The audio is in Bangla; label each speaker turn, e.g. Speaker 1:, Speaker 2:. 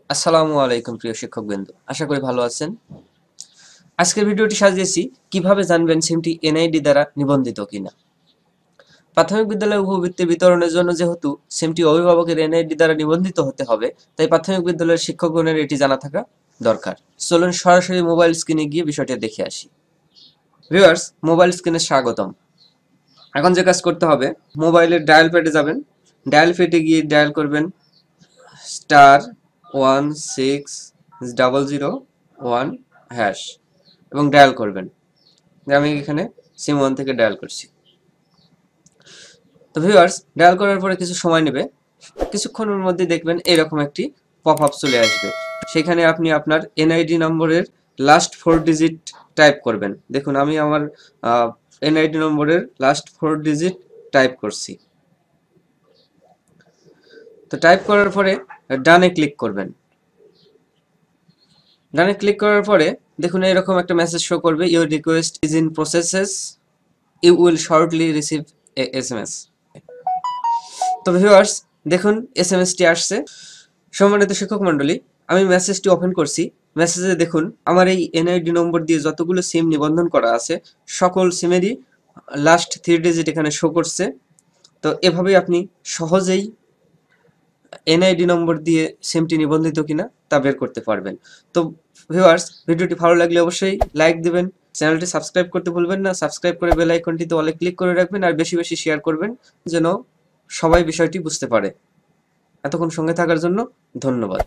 Speaker 1: আসসালামু আলাইকুম প্রিয় শিক্ষকবৃন্দ, আশা করি ভালো আছেন। আজকের ভিডিওটি সাজিয়েছি কিভাবে জানবেন সিমটি এনআইডি দ্বারা নিবন্ধিত কিনা। প্রাথমিক বিদ্যালয়ে উপবৃত্তি বিতরণের জন্য যেহেতু সিমটি অভিভাবকের এনআইডি দ্বারা নিবন্ধিত হতে হবে, তাই প্রাথমিক বিদ্যালয়ের শিক্ষকগণের এটি জানা থাকা দরকার। চলুন সরাসরি মোবাইল স্ক্রিনে গিয়ে বিষয়টি দেখে আসি। ভিউয়ার্স, মোবাইল স্ক্রিনে স্বাগতম। এখন যে কাজ করতে হবে, মোবাইলের ডায়াল প্যাডে যাবেন। ডায়াল প্যাডে গিয়ে ডায়াল করবেন *16001# এবং ডায়াল করবেন। আমি এখানে সিম 1 থেকে ডায়াল করছি। তো ভিউয়ার্স, ডায়াল করার পরে কিছু সময় নেবে। কিছুক্ষণের মধ্যে দেখবেন এরকম একটি পপ আপ চলে আসবে। সেখানে আপনি আপনার এনআইডি নম্বরের লাস্ট 4 ডিজিট টাইপ করবেন। দেখুন, আমি আমার এনআইডি নম্বরের লাস্ট 4 ডিজিট টাইপ করছি। তো টাইপ করার পরে ডানে ক্লিক করবেন। ডানে ক্লিক করার পরে দেখুন এরকম একটা মেসেজ শো করবে, your request is in processes, you will shortly receive a SMS. তো ভিউয়ার্স, দেখুন এসএমএসটি আসছে। সম্মানিত শিক্ষক মণ্ডলী, আমি মেসেজটি ওপেন করছি। মেসেজে দেখুন আমার এই এনআইডি নম্বর দিয়ে যতগুলো সিম নিবন্ধন করা আছে সকল সিমেরই লাস্ট 3 ডিজিট এখানে শো করছে। তো এভাবেই আপনি সহজেই এনআইডি নম্বর দিয়ে সিমটি নিবন্ধিত কিনা তা বের করতে পারবেন। তো ভিউয়ার্স, ভিডিওটি ভালো লাগলে অবশ্যই লাইক দিবেন, চ্যানেলটি সাবস্ক্রাইব করতে ভুলবেন না। সাবস্ক্রাইব করে বেল আইকনটিতে অলে ক্লিক করে রাখবেন আর বেশি বেশি শেয়ার করবেন যেন সবাই বিষয়টি বুঝতে পারে। এতক্ষণ সঙ্গে থাকার জন্য ধন্যবাদ।